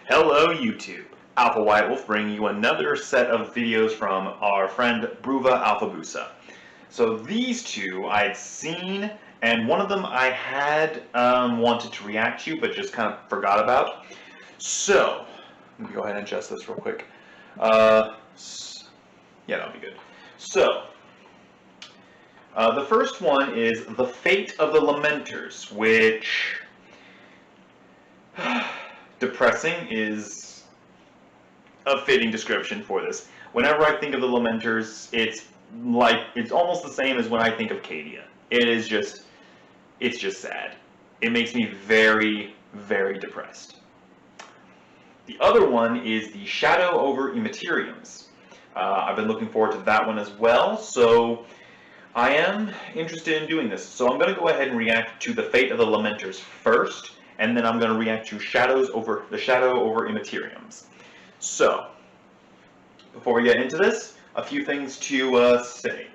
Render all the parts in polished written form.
Hello YouTube! Alpha White Wolf bringing you another set of videos from our friend Bruva Alphabusa. So these two I had seen, and one of them I had wanted to react to, but just kind of forgot about. So, let me go ahead and adjust this real quick. Yeah, that'll be good. So, the first one is The Fate of the Lamenters, which... depressing is a fitting description for this. Whenever I think of the Lamenters, it's almost the same as when I think of Cadia. It's just sad. It makes me very, very depressed. The other one is The Shadow over Imateriums. I've been looking forward to that one as well, so I am interested in doing this. So I'm going to go ahead and react to The Fate of the Lamenters first, and then I'm going to react to The Shadow over Imateriums. So, before we get into this, a few things to say.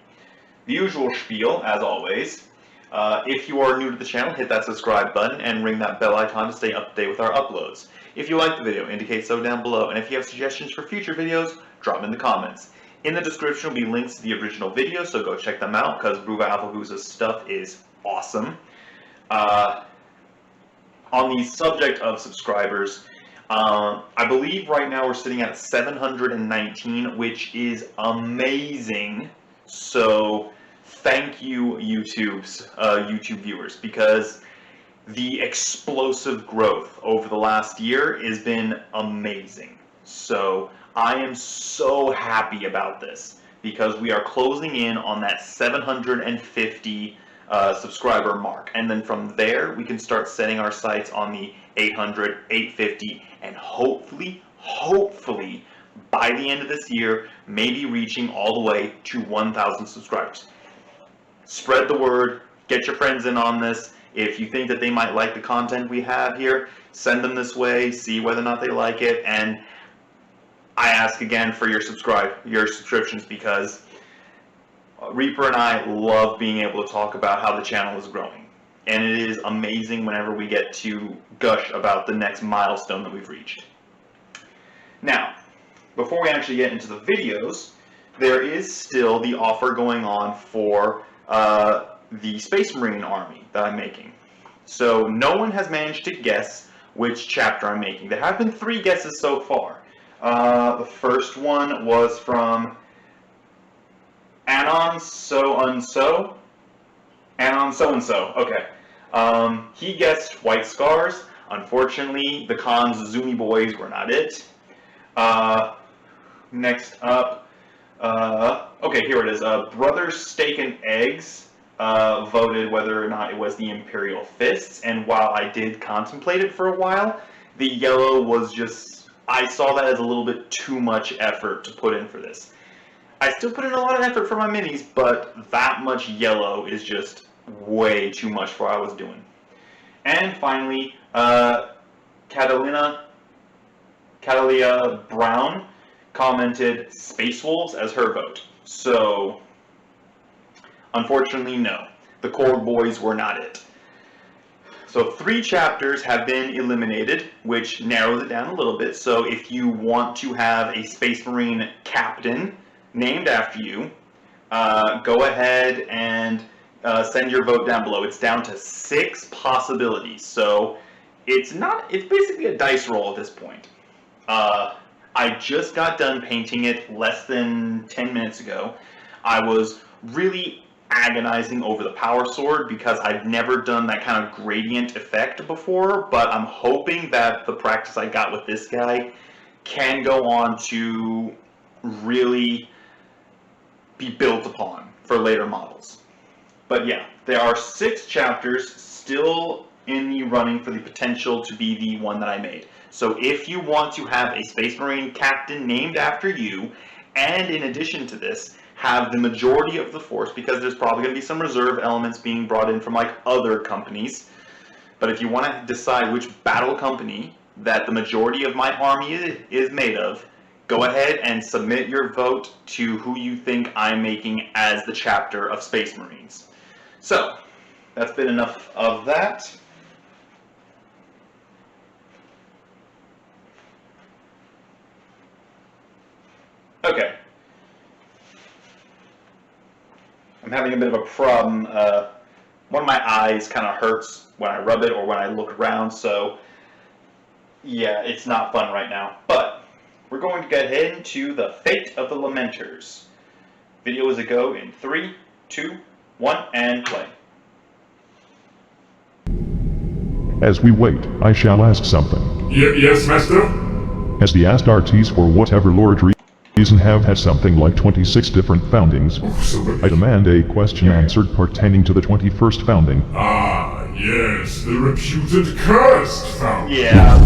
The usual spiel, as always. If you are new to the channel, hit that subscribe button and ring that bell icon to stay up to date with our uploads. If you like the video, indicate so down below, and if you have suggestions for future videos, drop them in the comments. In the description will be links to the original video, so go check them out, because Bruva Alphabusa's stuff is awesome. On the subject of subscribers, I believe right now we're sitting at 719, which is amazing. So thank you, YouTube viewers, because the explosive growth over the last year has been amazing. So I am so happy about this, because we are closing in on that 750 subscriber mark, and then from there we can start setting our sights on the 800, 850, and hopefully by the end of this year, maybe reaching all the way to 1,000 subscribers. Spread the word, get your friends in on this. If you think that they might like the content we have here, send them this way, see whether or not they like it, and I ask again for your subscriptions, because Reaper and I love being able to talk about how the channel is growing. And it is amazing whenever we get to gush about the next milestone that we've reached. Now, before we actually get into the videos, there is still the offer going on for the Space Marine army that I'm making. So no one has managed to guess which chapter I'm making. There have been 3 guesses so far. The first one was from Anon So-and-so, okay. He guessed White Scars. Unfortunately, the Khan's Zuni boys were not it. Next up, okay, here it is. Brothers Steak and Eggs voted whether or not it was the Imperial Fists, and while I did contemplate it for a while, the yellow was just, I saw that as a little bit too much effort to put in for this. I still put in a lot of effort for my minis, but that much yellow is just way too much for what I was doing. And finally, Catalina Brown commented Space Wolves as her vote. So, unfortunately, no. The Cord Boys were not it. So 3 chapters have been eliminated, which narrows it down a little bit. So if you want to have a Space Marine captain named after you, go ahead and send your vote down below. It's down to 6 possibilities, so it's basically a dice roll at this point. I just got done painting it less than 10 minutes ago. I was really agonizing over the power sword because I've never done that kind of gradient effect before, but I'm hoping that the practice I got with this guy can go on to really be built upon for later models. But yeah, there are 6 chapters still in the running for the potential to be the one that I made. So if you want to have a Space Marine captain named after you, and in addition to this, have the majority of the force, because there's probably going to be some reserve elements being brought in from like other companies, but if you want to decide which battle company that the majority of my army is made of, go ahead and submit your vote to who you think I'm making as the chapter of Space Marines. So, that's been enough of that. I'm having a bit of a problem. One of my eyes kind of hurts when I rub it or when I look around, so yeah, it's not fun right now. But we're going to get into the fate of the Lamenters. Video is a go in 3, 2, 1, and play. As we wait, I shall ask something. Yes, master? As the Astartes, for whatever lord reason, have had something like 26 different foundings, I demand a question answered pertaining to the 21st founding. Ah, yes, the reputed cursed founding. Yeah.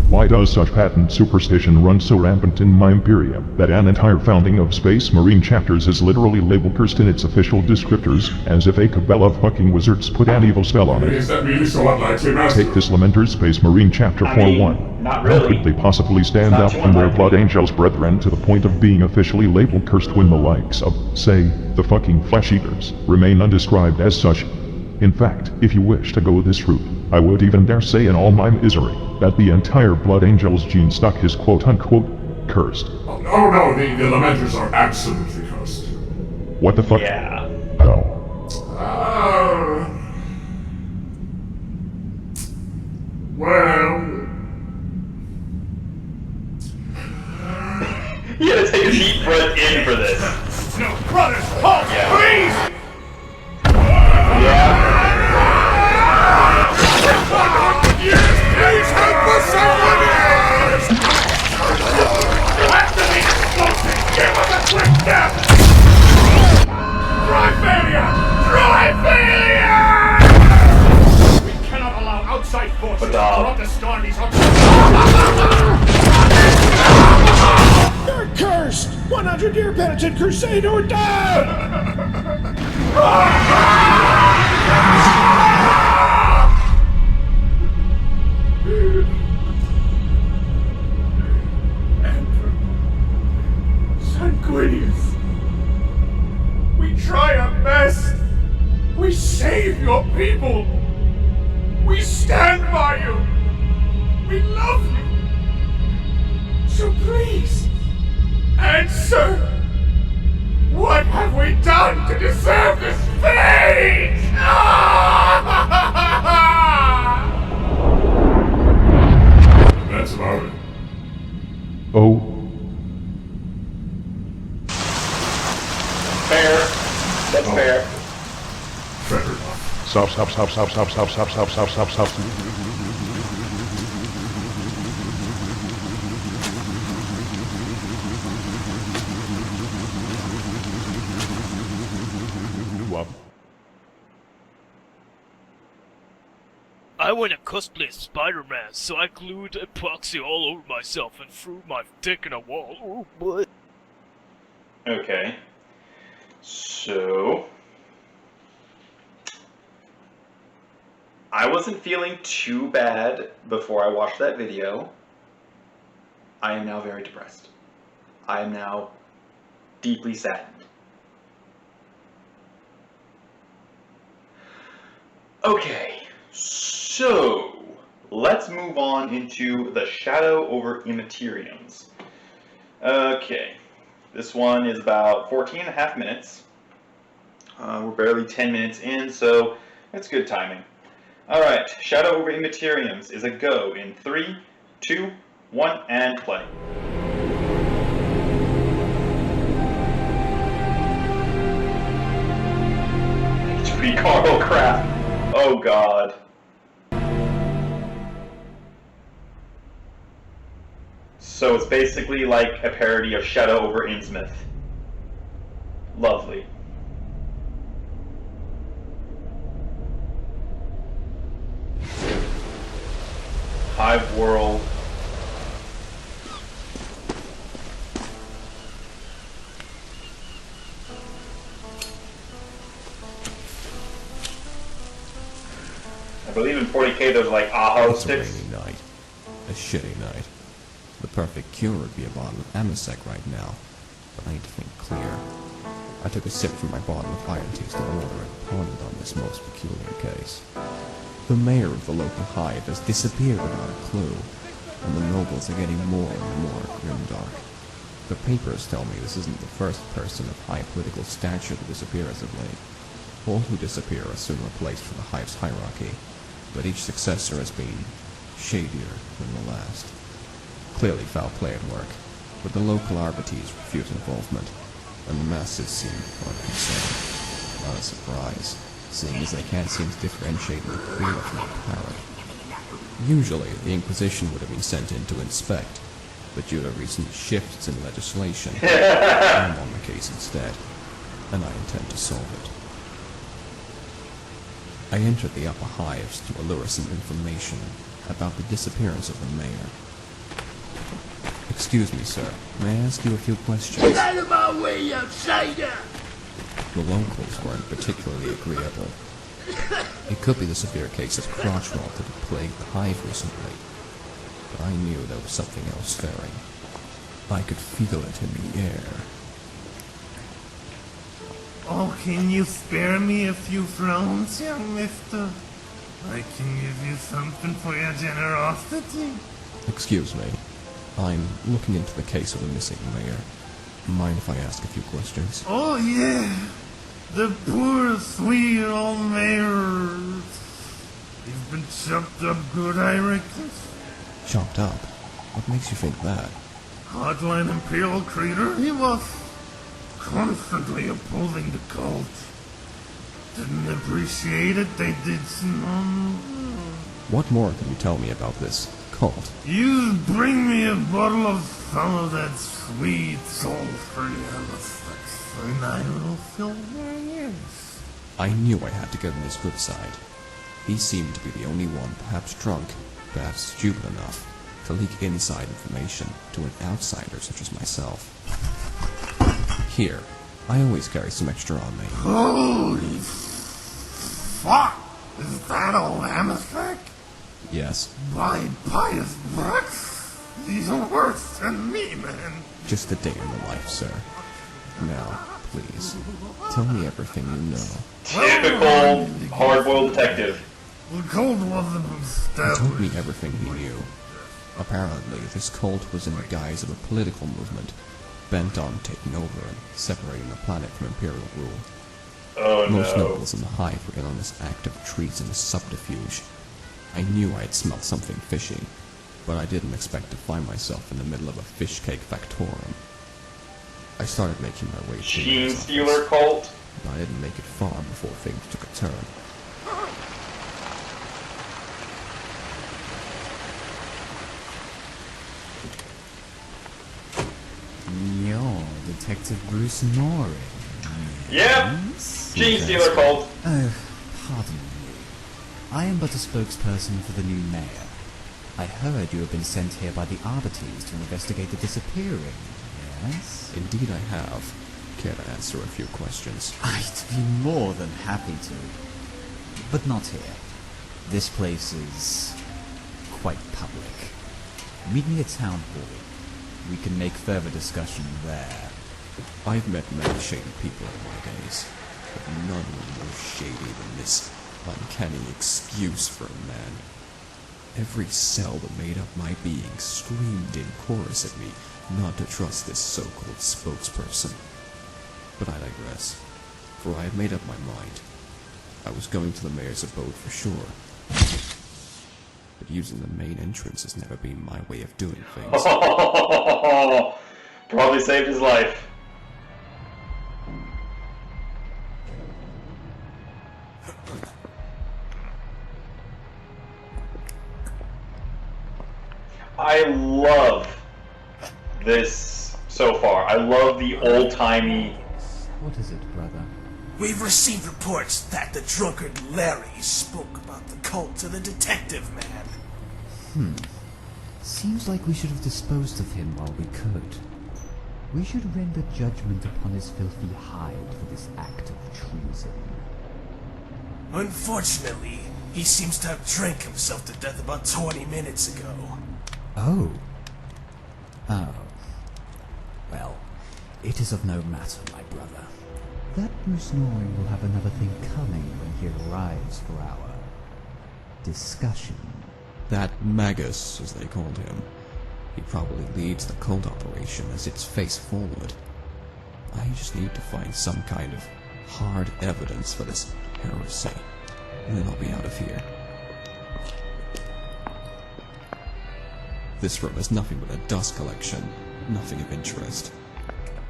Why does such patent superstition run so rampant in my Imperium that an entire founding of Space Marine chapters is literally labeled cursed in its official descriptors, as if a cabal of fucking wizards put an evil spell on it? Is that really so unlikely, master? Take this Lamenters Space Marine chapter 4.1. Not How really. could they possibly stand up from their blood angels brethren to the point of being officially labeled cursed when the likes of, say, the fucking flesh eaters remain undescribed as such? In fact, if you wish to go this route, I would even dare say in all my misery that the entire Blood Angel's gene stock is quote-unquote cursed. Oh no, the Lamenters are absolutely cursed. What the fuck? Yeah. No. Well... You gotta take a deep breath in for this. No, brothers, halt, please! Yeah. Yes, please help us, someone else! After the explosion, give us a quick death! Try failure! Try failure! We cannot allow outside forces to corrupt the Astartes on... You're cursed! 100-year penitent crusade or die! Sanguinius, we try our best. We save your people. We stand by you. We love you. So please, answer. What have we done to deserve this fate? That's about it. Oh. Fair. That's fair. Fair enough. Stop. I went and cosplayed Spider-Man, so I glued epoxy all over myself and threw my dick in a wall. Oh, boy. Okay. So... I wasn't feeling too bad before I watched that video. I am now very depressed. I am now deeply saddened. Okay, so let's move on into the Shadow over Imateriums. Okay, this one is about 14.5 minutes. We're barely 10 minutes in, so that's good timing. Alright, Shadow over Imateriums is a go in 3, 2, 1, and play. HP Carl crap. Oh god. So it's basically like a parody of Shadow over Innsmouth. Lovely. Hive World. I believe in 40k there's like Aho It's a sticks. rainy night. A shitty night. The perfect cure would be a bottle of Amasec right now, but I need to think clear. I took a sip from my bottle of iron taste and order a opponent on this most peculiar case. The mayor of the local hive has disappeared without a clue, and the nobles are getting more and more grimdark. The papers tell me this isn't the first person of high political stature to disappear as of late. All who disappear are soon replaced from the Hive's hierarchy, but each successor has been shadier than the last. Clearly foul play at work, but the local arbites refuse involvement, and the masses seem unconcerned. Not a surprise, seeing as they can't seem to differentiate the queer from the parrot. Usually, the Inquisition would have been sent in to inspect, but due to recent shifts in legislation, I'm on the case instead, and I intend to solve it. I entered the upper hives to allure some information about the disappearance of the mayor. Excuse me, sir. May I ask you a few questions? Get out of my way, outsider! The locals weren't particularly agreeable. It could be the severe case of crotch rot that had plagued the hive recently, but I knew there was something else stirring. I could feel it in the air. Oh, can you spare me a few thrones, young mister? I can give you something for your generosity. Excuse me. I'm looking into the case of the missing mayor. Mind if I ask a few questions? Oh, yeah. The poor, sweet old mayor. He's been chopped up good, I reckon. Chopped up? What makes you think that? Hardline Imperial creator he was. Constantly opposing the cult. Didn't appreciate it, they did some... What more can you tell me about this cult? You bring me a bottle of some of that sweet, soul-free anesthetic, and I will fill your ears. I knew I had to get on his good side. He seemed to be the only one, perhaps drunk, perhaps stupid enough, to leak inside information to an outsider such as myself. Here, I always carry some extra on me. Holy fuck! Is that old Amethyst? Yes, By pious brats? These are worse than me, man. just a day in the life, sir. Now, please, tell me everything you know. Typical hard-boiled detective. The cult wasn't He told me established. everything he knew. Apparently, this cult was in the guise of a political movement, bent on taking over and separating the planet from Imperial rule. Oh Most no. nobles in the Hive were in on this act of treason and subterfuge. I knew I had smelled something fishy, but I didn't expect to find myself in the middle of a fish cake factorum. I started making my way to the Gene mayor's Stealer office, cult? but I didn't make it far before things took a turn. You're Detective Bruce Norrie. Yep. Gene Stealer cult. Oh, pardon me. I am but a spokesperson for the new mayor. I heard you have been sent here by the Arbites to investigate the disappearing, yes? Indeed I have. Care to answer a few questions? I'd be more than happy to. But not here. This place is quite public. Meet me at Town Hall. We can make further discussion there. I've met many shady people in my days, but none more shady than this uncanny excuse for a man. Every cell that made up my being screamed in chorus at me not to trust this so-called spokesperson. But I digress, for I had made up my mind. I was going to the mayor's abode for sure. But using the main entrance has never been my way of doing things. Probably saved his life. I love this so far. I love the old-timey... What is it, brother? We've received reports that the drunkard Larry spoke about the cult to the detective man. Seems like we should have disposed of him while we could. We should render judgment upon his filthy hide for this act of treason. Unfortunately, he seems to have drank himself to death about 20 minutes ago. Oh. Oh. Well, it is of no matter, my brother. That Bruce Norrie will have another thing coming when he arrives for our discussion. That Magus, as they called him, He probably leads the cult operation as its face forward. I just need to find some kind of hard evidence for this heresy, and then I'll be out of here. This room is nothing but a dust collection, nothing of interest.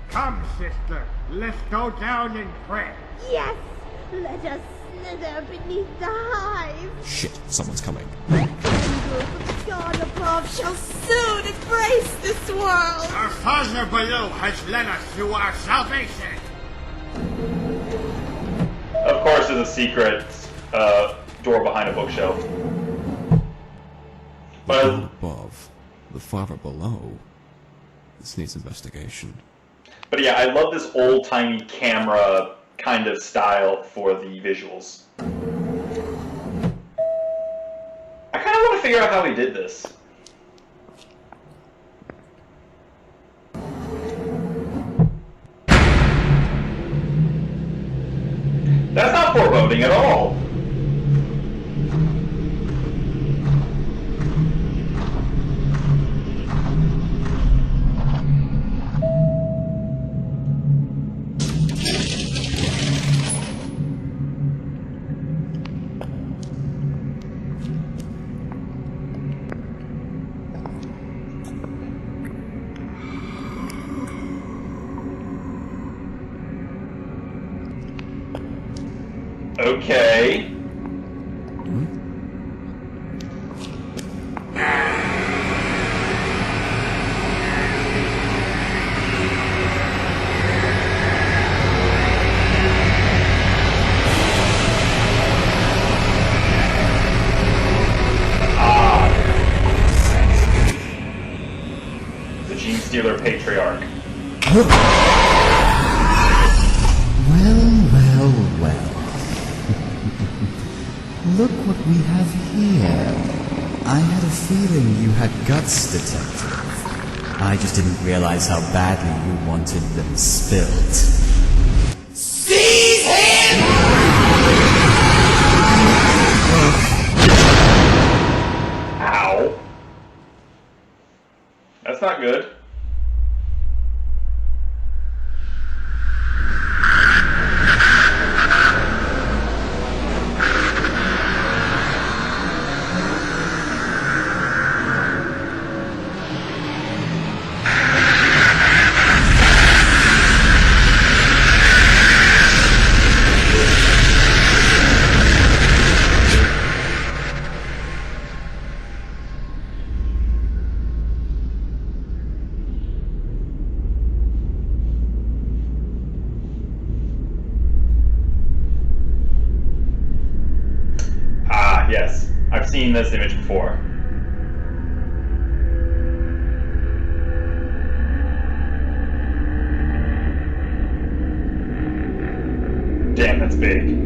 Come, sister, let's go down and pray. Yes, let us slither beneath the hive. Shit, someone's coming. The angels of God above shall soon embrace this world. Our Father below has led us to our salvation. Of course, there's a secret door behind a bookshelf. The God above, the Father below. This needs investigation. But yeah, I love this old-timey camera kind of style for the visuals. I kind of want to figure out how he did this. That's not foreboding at all. Okay. The Gene Stealer Patriarch. Well. Look what we have here. I had a feeling you had guts, Detective. I just didn't realize how badly you wanted them spilled. Seize him! Ow. That's not good. Yes, I've seen this image before. Damn, that's big.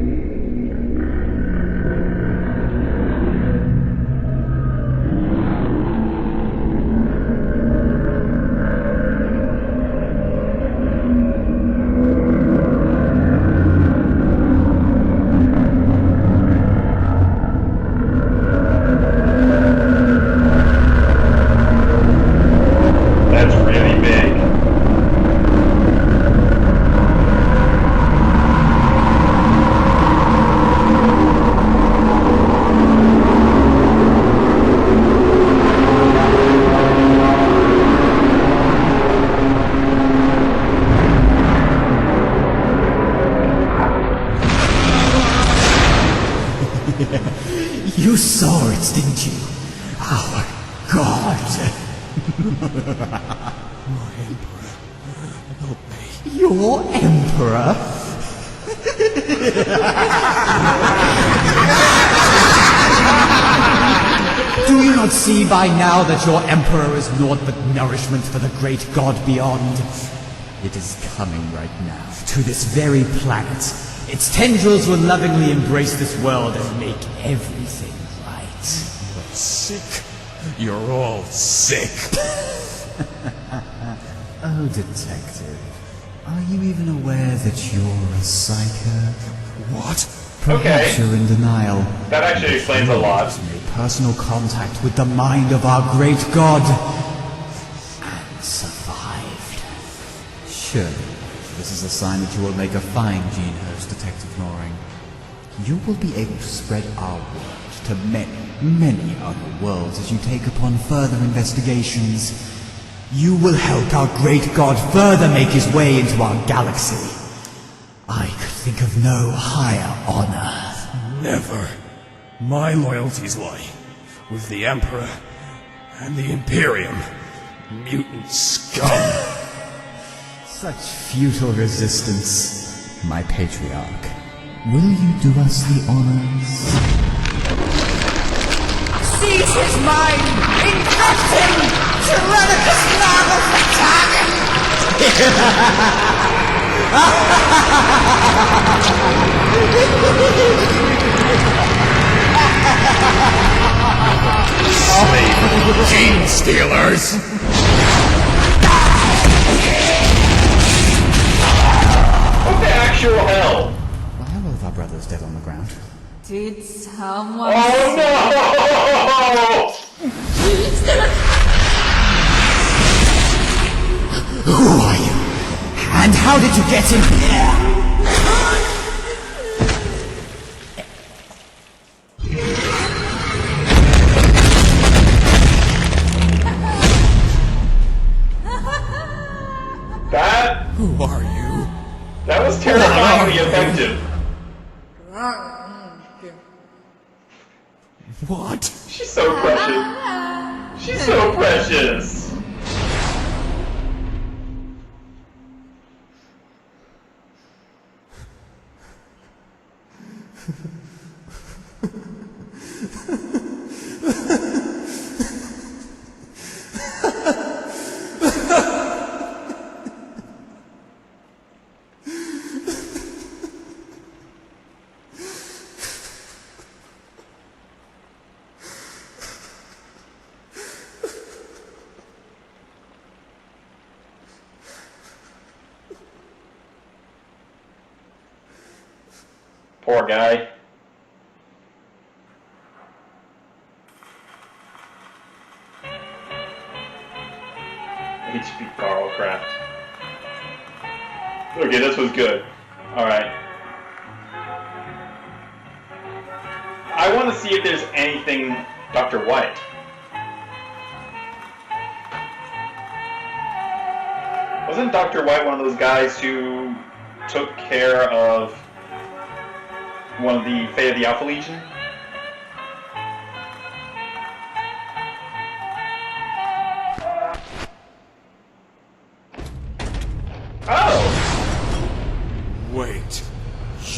You saw it, didn't you? Our God! My Emperor, help me. Your Emperor? Do you not see by now that your Emperor is naught but nourishment for the great God beyond? It is coming right now, to this very planet. Its tendrils will lovingly embrace this world and make everything right. You're sick. You're all sick. Oh, Detective, are you even aware that you're a psycho? What? Perhaps you're in denial. That actually explains a lot. Made personal contact with the mind of our great God. Surely, this is a sign that you will make a fine gene host, Detective Loring. You will be able to spread our word to many, many other worlds as you take upon further investigations. You will help our great god further make his way into our galaxy. I could think of no higher honor. Never. My loyalties lie with the Emperor and the Imperium. Mutant scum. Such futile resistance, my patriarch. Will you do us the honors? Seize his mind! Encrypt him! Tyrannicus lava Slave gene stealers! What the actual hell? Why are all of our brothers dead on the ground? Did someone Oh no! Who are you? And how did you get in here? That... Who are you? That was terrifyingly effective. What? She's so precious. She's so precious. Poor guy. HP Carl Craft. Okay, this was good. Alright. I want to see if there's anything Dr. White. Wasn't Dr. White one of those guys who took care of one of the Fate of the Alpha Legion? Oh! Wait.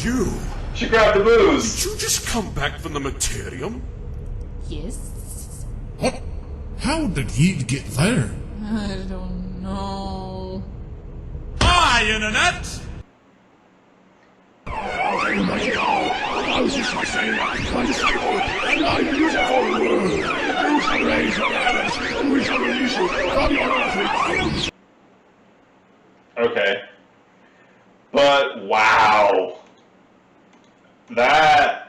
You? She grabbed the booze! Did you just come back from the Imaterium? Yes? How did he get there? I don't know. Hi, Internet! Okay. But wow. That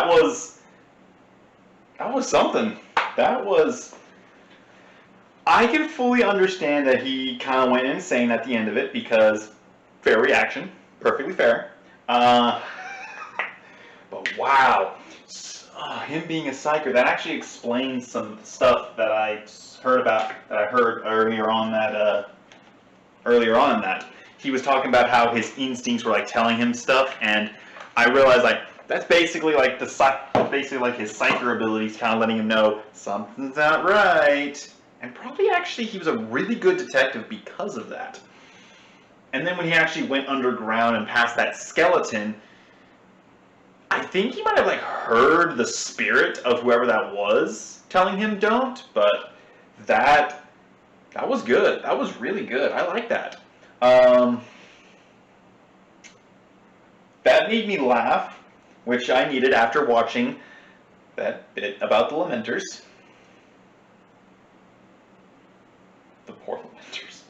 was something. That was... I can fully understand that he kind of went insane at the end of it because fair reaction, perfectly fair. But wow, him being a psyker, that actually explains some stuff that I heard about, that I heard earlier on in that. He was talking about how his instincts were like telling him stuff, and I realized like that's basically like his psyker abilities kind of letting him know something's not right. And probably actually he was a really good detective because of that. And then when he actually went underground and past that skeleton, I think he might have like heard the spirit of whoever that was telling him don't, but that was good. That was really good. I like that. That made me laugh, which I needed after watching that bit about the Lamenters. The poor Lamenters.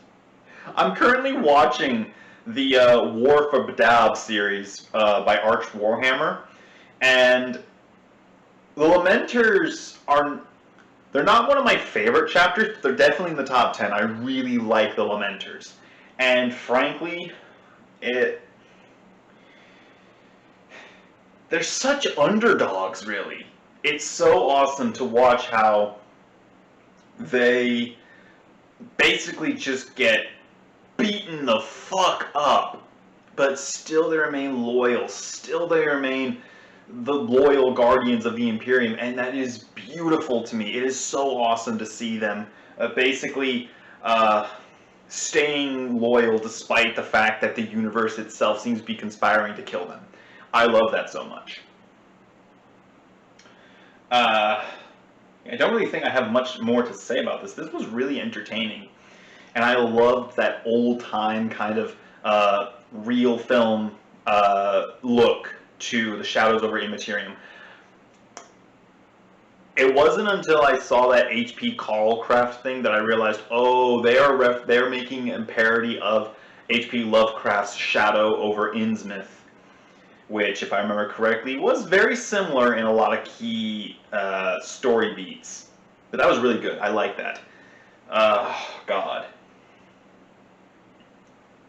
I'm currently watching the War for Badab series by Arch Warhammer, and the Lamenters they're not one of my favorite chapters, but they're definitely in the top 10. I really like the Lamenters. And frankly, they're such underdogs, really. It's so awesome to watch how they basically just get beaten the fuck up, but still they remain loyal, still they remain the loyal guardians of the Imperium, and that is beautiful to me. It is so awesome to see them basically staying loyal despite the fact that the universe itself seems to be conspiring to kill them. I love that so much. I don't really think I have much more to say about this. This was really entertaining, and I loved that old-time kind of real film look to the Shadows over Imaterium. It wasn't until I saw that H.P. Carlcraft thing that I realized, oh, they're making a parody of H.P. Lovecraft's Shadow over Innsmouth, which, if I remember correctly, was very similar in a lot of key story beats. But that was really good. I like that. God.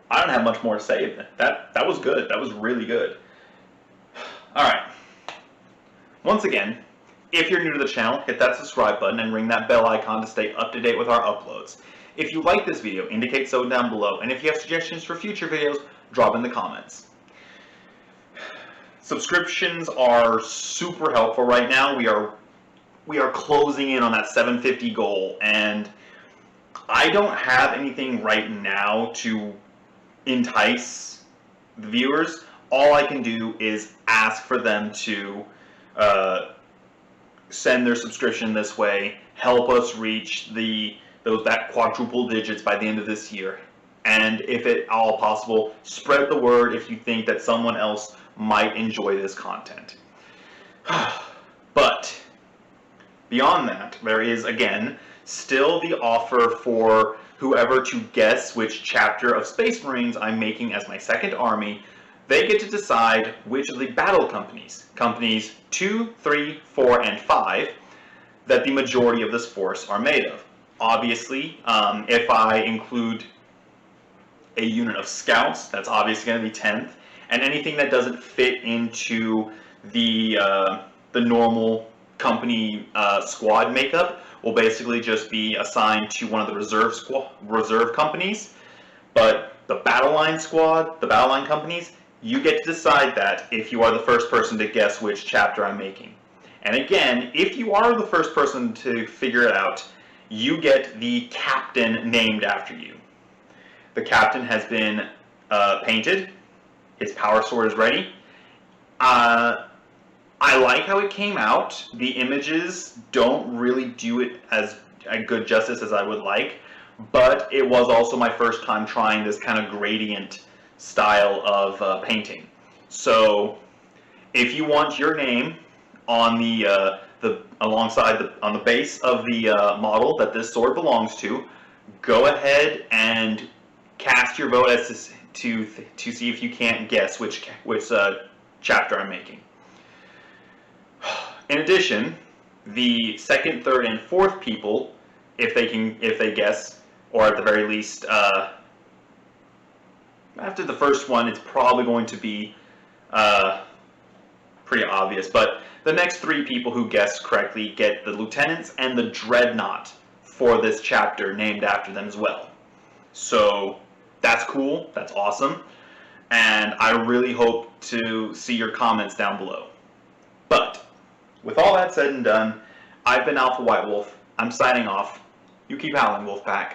I don't have much more to say. That was good. That was really good. Alright. Once again, if you're new to the channel, hit that subscribe button and ring that bell icon to stay up to date with our uploads. If you like this video, indicate so down below. And if you have suggestions for future videos, drop in the comments. Subscriptions are super helpful right now. We are closing in on that 750 goal, and I don't have anything right now to entice the viewers. All I can do is ask for them to send their subscription this way, help us reach that quadruple digits by the end of this year, and if at all possible, spread the word if you think that someone else might enjoy this content. But beyond that, there is, again, still the offer for whoever to guess which chapter of Space Marines I'm making as my second army. They get to decide which of the battle companies, companies 2, 3, 4, and 5, that the majority of this force are made of. Obviously, if I include a unit of scouts, that's obviously going to be 10th, and anything that doesn't fit into the normal company squad makeup will basically just be assigned to one of the reserve companies. But the battle line squad, the battle line companies, you get to decide that if you are the first person to guess which chapter I'm making. And again, if you are the first person to figure it out, you get the captain named after you. The captain has been painted. His power sword is ready. I like how it came out. The images don't really do it as a good justice as I would like, but it was also my first time trying this kind of gradient style of painting. So if you want your name on on the base of the model that this sword belongs to, go ahead and cast your vote as to see if you can't guess which chapter I'm making. In addition, the second, third, and fourth people, if they guess, or at the very least, after the first one, it's probably going to be pretty obvious, but the next 3 people who guess correctly get the lieutenants and the Dreadnought for this chapter named after them as well. So that's cool, that's awesome, and I really hope to see your comments down below. But with all that said and done, I've been Alpha White Wolf. I'm signing off. You keep howling, Wolfpack.